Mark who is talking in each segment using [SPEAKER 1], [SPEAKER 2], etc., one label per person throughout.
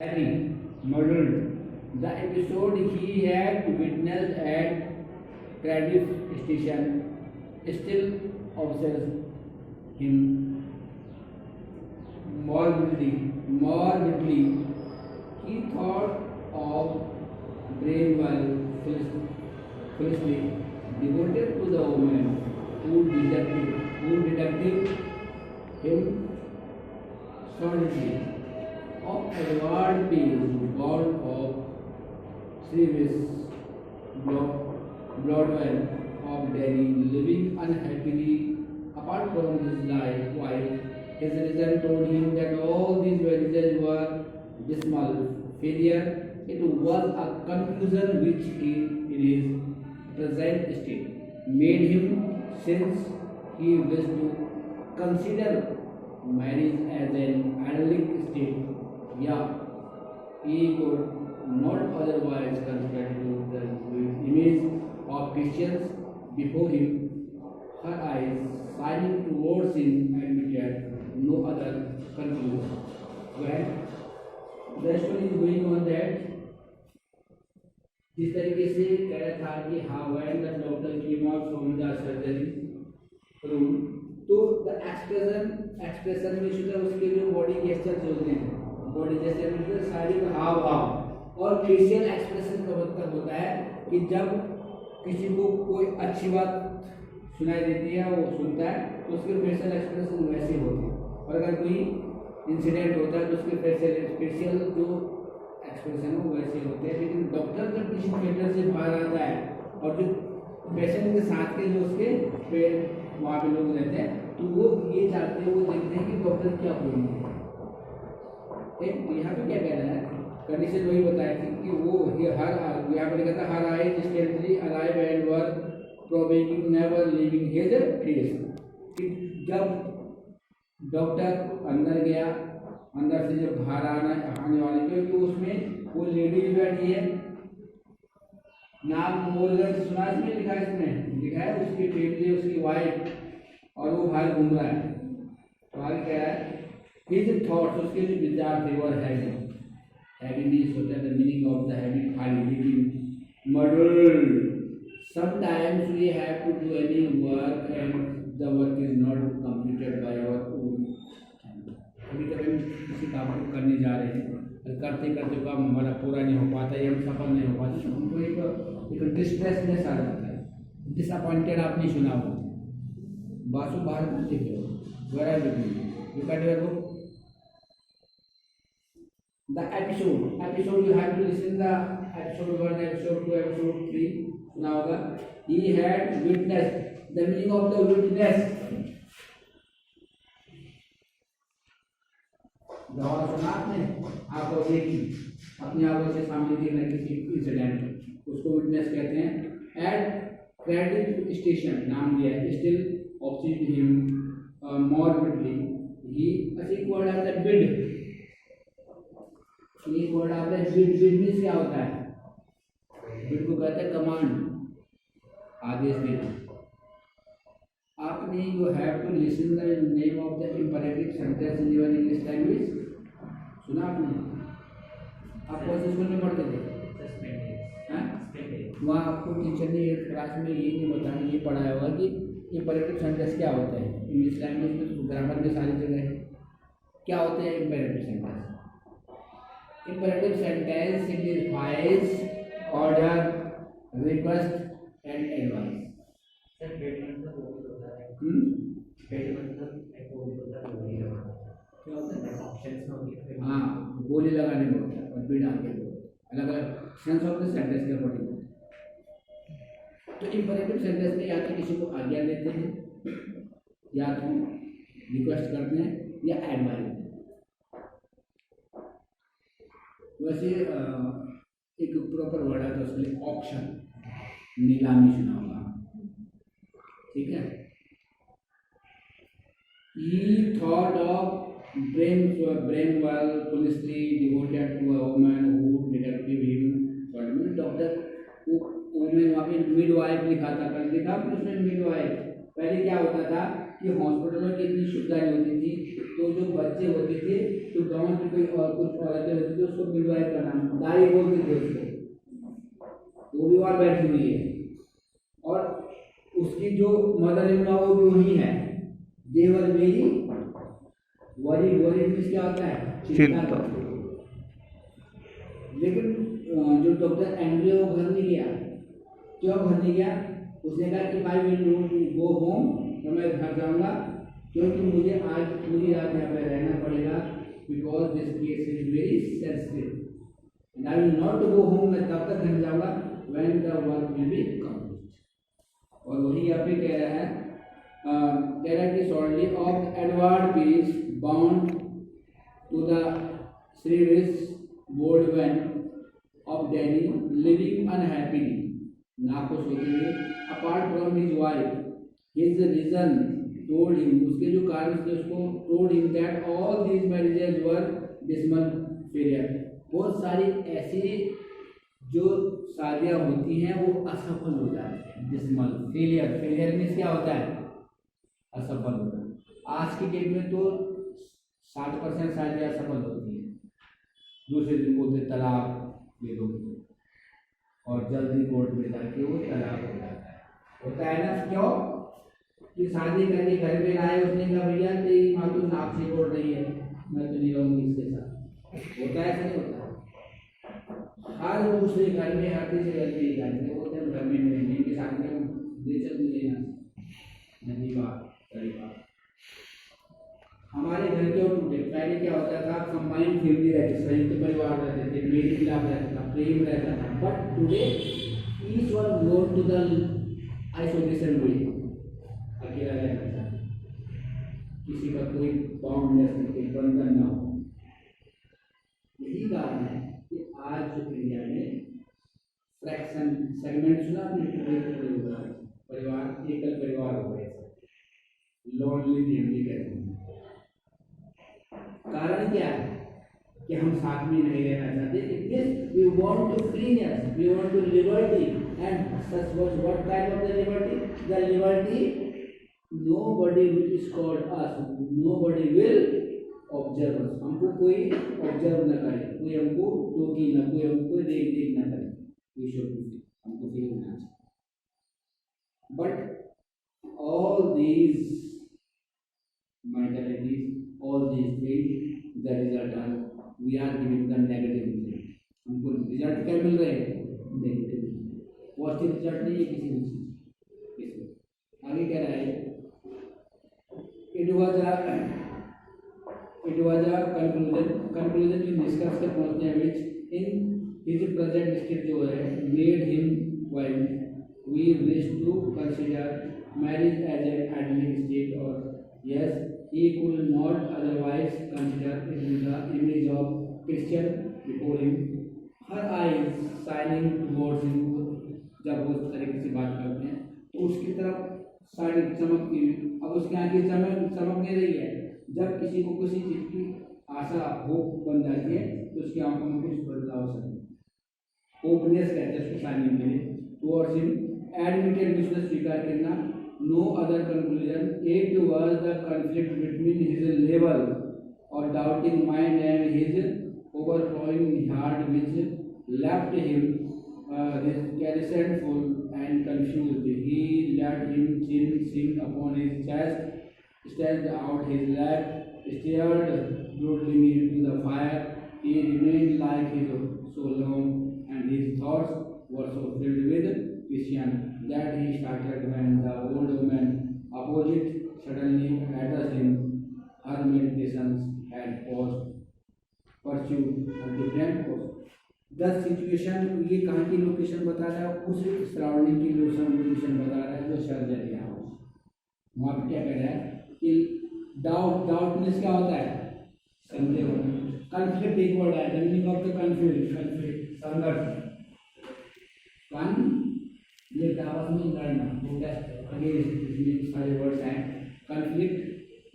[SPEAKER 1] Harry murdered. The episode he had witnessed at Cardiff station still obsesses him morbidly. He thought of Bramwell foolishly devoted to the woman who detected him solidly of Edward Peel, born of Sirius Broadwell of Delhi, living unhappily apart from his wife. His reason told him that all these ventures were dismal failure. It was a conclusion which he, in his present state, made him since he wished to consider marriage as an idyllic state. Yeah, he could not otherwise consider to the image of Christians before him, her eyes shining towards him, admitted no other conclusion. When the story is going on that जिस तरीके से कह रहा था कि हाँ when the doctor came out from the surgery room, तो the expression में शुद्ध उसके जो बॉडी गेस्चर्स होते हैं, बॉडी जैसे मतलब शारीरिक हाव भाव और फेशियल एक्सप्रेशन का मतलब होता है कि जब किसी को कोई अच्छी बात सुनाई देती है वो सुनता है तो उसके फेशियल एक्सप्रेशन वैसे होते हैं, और अगर कोई इंसिडेंट होता है तो उसके फेशियल जो एक्सप्रेशन है वो वैसे होते हैं। लेकिन डॉक्टर जब किसी थिएटर से बाहर आता है और जो पेशेंट के साथ के जो उसके वहाँ पे लोग रहते हैं तो वो ये चाहते हैं, वो देखते हैं कि डॉक्टर क्या बोलेंगे। यहाँ पे क्या कह रहा है, कंडीशन वही बताया थी कि वो हर यहाँ पे लिखा था her eye distantly alive and were probably never living his face. कि जब डॉक्टर अंदर गया, अंदर से जब बाहर आने वाले क्योंकि उसमें वो लेडीज बैठी है, नाम मोर्गन सुना इसमें लिखा है, इसमें लिखा है उसकी फैमिली उसकी वाइफ और वो बाहर घूम रहा है। तो आगे कह रहा है हिज थॉट्स, उसके जो विचार थे वो हैवी मीन्स होता है the meaning of the heavy खाली लेकिन murder. Sometimes we have to do any work and the work is not completed by our own. कभी कभी किसी काम को करने जा रहे हैं और करते करते काम हमारा पूरा नहीं हो पाता या हम सफल नहीं हो पाते तो हमको एक डिस्ट्रेसनेस आ जाता है, डिसअपॉइंटेड। आप नहीं सुना हो बासु बाहर पूछते हो where you can book the episode you have to listen the episode 1 episode 2 episode 3 सुना होगा। he had witnessed the meaning of the witness गवाह सुना आपने, आंखों देखी, अपनी आंखों से सामने देखना किसी इंसिडेंट उसको विटनेस कहते हैं। एट क्रेडिट स्टेशन नाम दिया है, स्टिल ऑब्सेस्ड हिम मॉर्बिडली ही एक वर्ड आता है बिड, एक वर्ड आता है बिड। बिड मीन्स क्या होता है, बिड को कहते हैं कमांड, आदेश देना। आपने you have to listen the name of the imperative sentence in your English language सुना आपने? आप कौन से स्कूल में पढ़ते थे? वहाँ आपको टीचर ने क्लास में ये नहीं बताया, ये पढ़ाया होगा कि इंपरेटिव सेंटेंस क्या होता है। इंग्लिश लैंग्वेज में तो ग्रामर में सारी जगह है, क्या होते हैं imperative sentence? Imperative sentence signifies order, request and advice. हाँ, बोली लगाने में होता है और बिड आगे अलग अलग सेंस ऑफ द सेंटेंस के अकॉर्डिंग। तो इंपरेटिव सेंटेंस में या तो किसी को आज्ञा देते हैं या तो रिक्वेस्ट करते हैं या एडवाइस। वैसे एक प्रॉपर वर्ड है तो उसके लिए ऑप्शन, नीलामी सुना होगा, ठीक है। He thought of Bramwell foolishly devoted to a woman who detected him. but doctor women वहाँ पे मिडवाइफ लिखा था, कल देखा आपने उसमें मिडवाइफ। पहले क्या होता था कि हॉस्पिटल में कितनी सुविधाएं होती थी, तो जो बच्चे होते थे तो गांव में कोई और कुछ औरतें होती थी उसको मिडवाइफ का नाम दाई बोलते थे उसको, वो भी वहाँ बैठी हुई है। और उसकी जो मदर इन लॉ वो भी वही है। They were very worried, worried means क्या होता है? चिंता। लेकिन जो डॉक्टर एंड्रयू वो घर नहीं गया। क्यों घर नहीं गया? उसने कहा कि आई विल गो होम, तो मैं घर जाऊंगा क्योंकि मुझे आज पूरी रात यहाँ पर रहना पड़ेगा, because this case is very sensitive and I will not go home. मैं तब तक घर जाऊंगा when the work will be complete. और वही यहाँ पे कह रहा है कि shortly of Edward peace bound to the series board van of Danny living unhappily, नाखुश होते हुए, apart from his wife, his reason told him, उसके जो कारण थे उसको told him that all these marriages were dismal failure. बहुत सारी ऐसी जो शादियाँ होती हैं वो असफल हो जाती हैं। डिसमल फेलियर, फेलियर मीन्स क्या होता है? असफल होता है। आज की डेट में तो 60% शादियाँ असफल होती हैं। दूसरे दिन बोलते तलाक दे दो और जल्दी कोर्ट में जाके वो तलाक हो जाता है। होता है ना? क्यों? कि शादी करके घर में आए, उसने कहा भैया तेरी माँ तो नाक से बोल रही है, मैं तो नहीं रहूँगी इसके साथ। होता है नहीं होता? हर दूसरे घर में, हर तीसरे घर में घर में होते हैं, घर में नहीं, इनके साथ में बेचत मिले ना नहीं। बात सही बात। हमारे घर के टूटे। पहले क्या होता था? कंबाइंड फैमिली रहती, संयुक्त परिवार रहते थे, मेल मिलाप रहता था, प्रेम रहता था। But today each one gone to the isolation way, अकेला रहना चाहता, किसी का कोई बाउंडनेस नहीं, कोई बंधन ना हो। यही कारण है कि आज जो इंडिया में फ्रैक्शन सेगमेंट सुना परिवार, एकल परिवार हो गए, लोनली फैमिली कहते हैं। कारण क्या है? कि हम साथ में नहीं रहना चाहते। Yes, we want to freeness, we want to liberty, and such was what kind of the liberty? The liberty nobody will escort us, nobody will observe us. हमको कोई ऑब्जर्व न करे, कोई हमको टोकी न, कोई हमको देख न करे। We should be free, हमको फ्री होना चाहिए। But all these mentalities, all these things, the result are we are giving the negative result. हमको रिजल्ट क्या मिल रहे हैं? नेगेटिव। पॉजिटिव रिजल्ट नहीं है किसी भी चीज। आगे कह रहा है it was a conclusion की निष्कर्ष पे पहुंचते हैं which in his present state जो है made him while we wish to consider marriage as an idyllic state, or yes, he could not otherwise consider it in the image of Christian before him. Her eyes shining towards him, जब वो इस तरीके से बात करते हैं तो उसकी तरफ साड़ी चमकती हुई। अब उसकी आंखें चमक नहीं रही है। जब किसी को किसी चीज की आशा होप बन जाती है तो उसकी आंखों में कुछ बदलाव हो सकते हैं। होपनेस कहते हैं उसको शाइनिंग के लिए। टुवर्ड्स हिम एडमिटेड, उसने स्वीकार करना। No other conclusion. It was the conflict between his level or doubting mind and his overflowing heart which left him resentful and confused. He let his chin sink upon his chest, stretched out his leg, stared broodingly into the fire. He remained like his so long, and his thoughts were so filled with vision that he started when the old woman opposite suddenly addressed him. Her meditations had pursued a different course. The situation, ये कहाँ की location बता रहा है? उस surrounding की location बता रहा है जो सर्जरी हाउस। वहाँ पे क्या कह रहा है कि डाउट मीन्स क्या होता है? संदेह होना। कन्फ्लिक्ट एक वर्ड है, the meaning of the conflict संघर्ष। ये आपस में लड़ना, प्रोटेस्ट अगेंस्ट, इसमें सारे वर्ड्स हैं। कन्फ्लिक्ट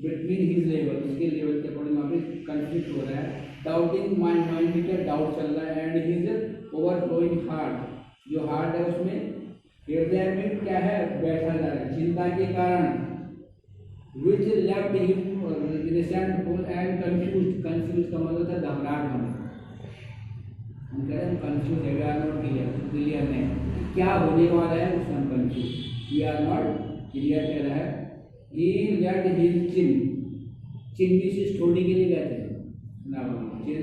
[SPEAKER 1] बिटवीन हिज लेवल, उसके लेवल के अकॉर्डिंग वहाँ पे कन्फ्लिक्ट हो रहा है। डाउटिंग माइंड में डाउट चल रहा है, एंड हिज ओवरफ्लोइंग हार्ट, जो हार्ट है उसमें हृदय में क्या है? बैठा जा रहा है चिंता के कारण। Which left him resentful and confuse. Confuse का मतलब था घबराहट होना। हम कह रहे हैं कंफ्यूज है, वी आर नॉट क्लियर नहीं क्या होने वाला है, उससे हम confuse, we are not clear कह रहा है। ही लेट हिज चिन, चिन भी से छोड़ने के लिए कहते हैं ना, चिन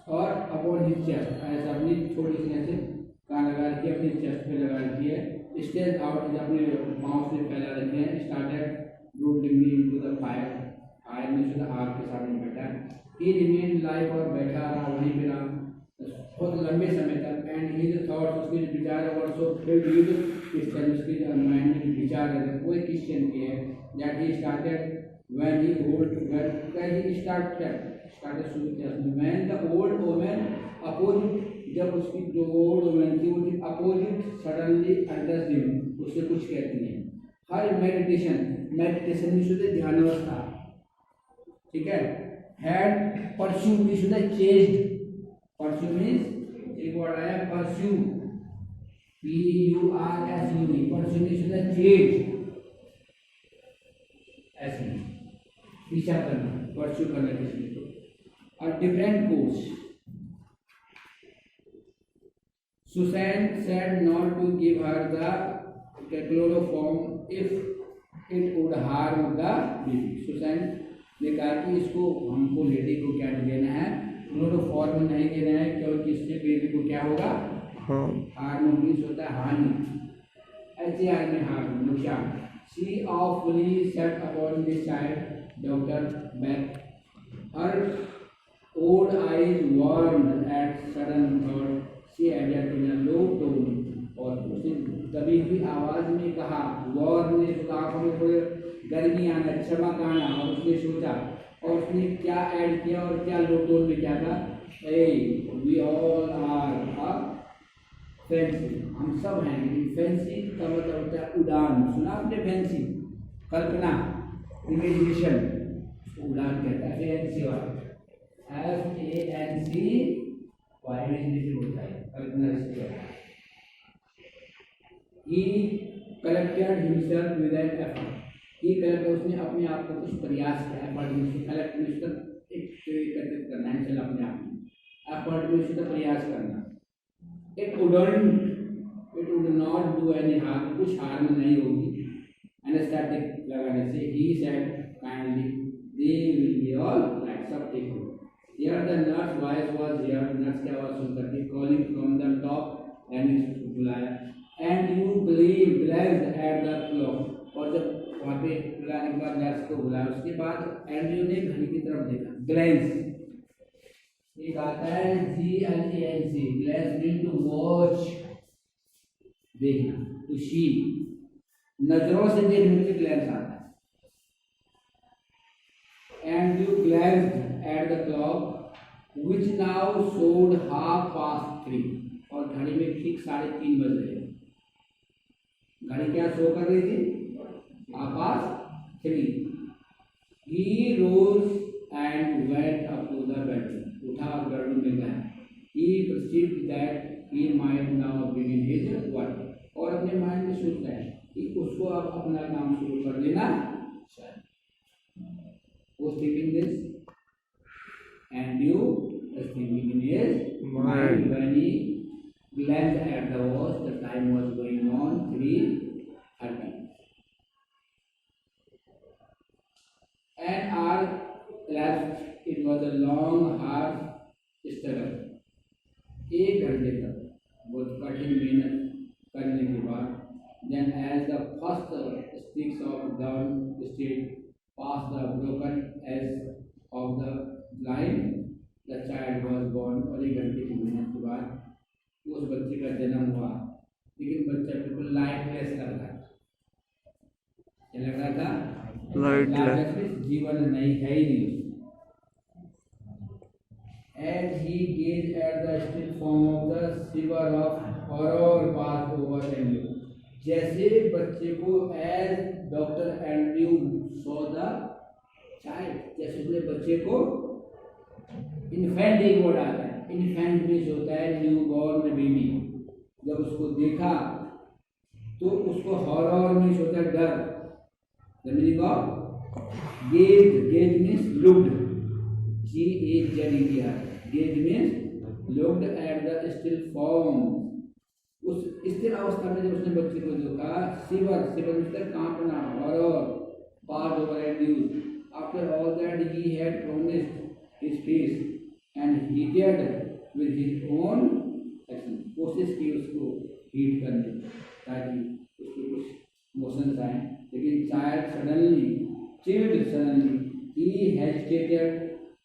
[SPEAKER 1] और अपॉन हिज चेस्ट, ऐसा अपनी छोटी सी ऐसे कहाँ लगा रखी है, अपनी चेस्ट पे लगा रखी है। स्टेज आउट अपने पाँव से फैला रखे हैं। Started routing into the fire, fire में से आग के सामने बैठा है। ही रिमेन लाइव, और बैठा रहा वहीं पे रहा बहुत लंबे समय तक। एंड हिज थॉट्स, उसके विचार ऑल्सो फिल्ड विद क्वेश्चन, उसके माइंड में विचार है वो क्वेश्चन के है। That he started when he old, when he started शुरू किया उसने। When the old woman opposite, जब उसकी जो ओल्ड वुमन थी वो अपोजिट सडनली अंडर्स हिम, उससे कुछ कहती है। हर मेडिटेशन, मेडिटेशन में शुद्ध ध्यान अवस्था, ठीक है। हैड परस्यू भी शुद्ध चेस्ड, परस्यू मीन्स एक वर्ड आया परस्यू, PURSU, परस्यू मीन्स शुद्ध चेस्ड, ऐसे पीछा करना, परस्यू करना किसी को। और different course, Susan said not to give her the chloroform if it would harm the baby. Susan ने कहा कि इसको हमको लेडी को क्या देना है, क्लोरोफॉर्म नहीं देना है, क्योंकि इससे बेबी को क्या होगा, हार्म मीन्स होता है हानि, HAR में हार्म, नुकसान। She awfully sat upon the child, Dr. Beck. Her old eyes warmed at sudden thought. She added in a low tone, और उसे दबी हुई आवाज में कहा, वॉर ने आंखों में थोड़े गर्मी आना, चमक आना, और उसने सोचा, और उसने क्या ऐड किया और क्या लो टोन में क्या था, वी ऑल आर फैंसी, हम सब हैं, लेकिन फैंसी का मतलब होता है उड़ान। सुना आपने फैंसी, कल्पना, इमेजिनेशन, उड़ान कहता है फैंसी वाला, FANC इमेजिनेशन होता है, कल्पना से। He collected himself with an effort. He collected, उसने अपने आप को कुछ प्रयास किया, effort में कलेक्ट में उसका एकत्रित करना है, चल अपने आप में, effort में उसका प्रयास करना। It would not do any harm, कुछ हार्म नहीं होगी एनेस्थेटिक लगाने से। He said kindly, they will be all right, सब ठीक हो। Here the nurse voice was heard, nurse की आवाज सुनकर के calling from the top, यानी बुलाया। And you glanced at the clock, और जब वहाँ पे बुलाने के बाद नर्स को बुलाया, उसके बाद एंड्रयू ने घड़ी की तरफ देखा। ग्लैंस एक आता है GLANC, glance mean to watch, देखना, टू सी, नजरों से देखने से ग्लैंस आता है। And you glanced at the clock, which now showed 3:30, और घड़ी में ठीक 3:30 बज रहे हैं। घड़ी क्या शो कर रही थी, 3:30। He rose and went up to the bedroom, उठा और बेडरूम में गया। He perceived that he might now begin his work, और अपने माइंड में सोचता है कि उसको अब अपना काम शुरू कर देना चाहिए। Was thinking this, and you was thinking in his mind when he glanced at the watch. The time was going on 3:30. An hour elapsed. It was a long, hard struggle. 1 घंटे तक बहुत कठिन मेहनत करने के बाद, then as the first sticks of dawn stayed past the broken edge of the blind, the child was born. और 1 घंटे की मेहनत के बाद उस बच्चे का जन्म हुआ, लेकिन बच्चा बिल्कुल लाइफलेस लग रहा था। क्या लग रहा था, लाइफलेस, जीवन नहीं है ही नहीं। As he gazed at the still form of the shiver of horror passed over Andrew. जैसे बच्चे को as Dr. Andrew saw the child, जैसे उसने बच्चे को, इन्फेंट एक वर्ड आता है, इन्फेंट मीन्स होता है न्यू बॉर्न बेबी। जब उसको देखा तो उसको हॉरर मीन्स होता है डर, the meaning of Gazed means looked. G-A-Z-E-D-R. Gazed means looked at the still form. उस स्थिर अवस्था में जब उसने बच्चे को देखा, शिवर मतलब कांपना, horror, passed over and used. After all that he had promised his face and heated with his own action. कोशिश की उसको हीट करने ताकि उसको कुछ मोशंस आए, लेकिन child suddenly he hesitated,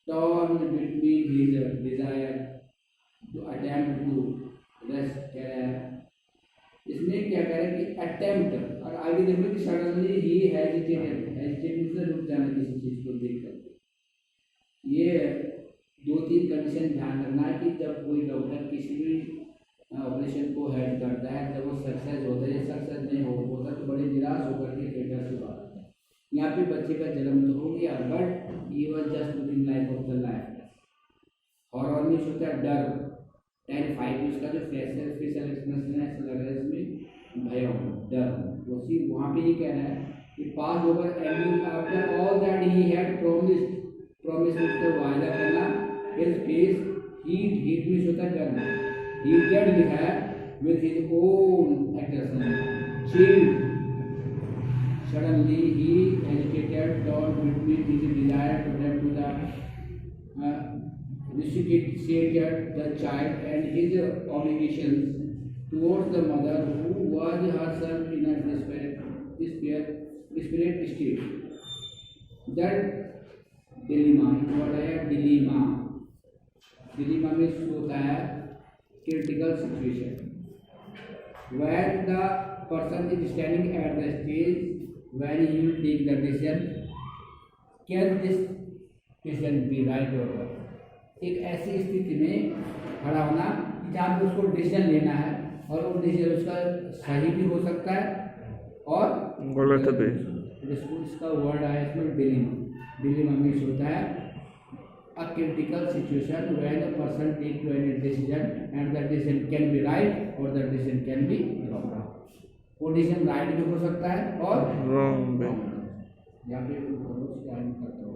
[SPEAKER 1] torn between his desire to attempt to rest care. इसने क्या करा कि अटेम्प्ट, और आगे देखो कि सडनली ही हेजिटेटेड से रुक जाना किसी चीज को देख कर। ये 2-3 कंडीशन ध्यान रखना है कि जब कोई डॉक्टर किसी भी ऑपरेशन को हेड करता है, जब वो सक्सेस होता है या सक्सेस नहीं होता तो बड़े निराश होकर के थिएटर से बाहर आता है। यहाँ पे बच्चे का जन्म तो हो गया, but he was just looking life of the life. Horror में होता है डर, टेरिफाइड, उसका जो फेशियल एक्सप्रेशन है ऐसा लग रहा है इसमें भय हो, डर। उसी वहाँ पे ये कह रहा है कि pass over and after all that he had promise उसको वायदा करना, हिज फेस हीट में होता है गर्म, हीटेड लिखा है with his own action, chilled. Suddenly he hesitated, torn between his desire to return to the resuscitated the child and his obligations towards the mother who was herself in a desperate state. That dilemma, what है dilemma means होता है critical situation where the person is standing at the stage when he will take the decision, can this decision be right or wrong. एक ऐसी स्थिति में खड़ा होना जहाँ पे उसको डिसीजन लेना है और वो डिसीजन उसका सही भी हो सकता है और
[SPEAKER 2] गलत भी।
[SPEAKER 1] इसका वर्ड है इसमें डिलेमा मीन्स होता है a critical situation when a person take to any decision and the decision can be right or the decision can be wrong. वो डिसीजन राइट भी हो सकता है और
[SPEAKER 2] रॉन्ग भी।
[SPEAKER 1] यहाँ पे करता हूँ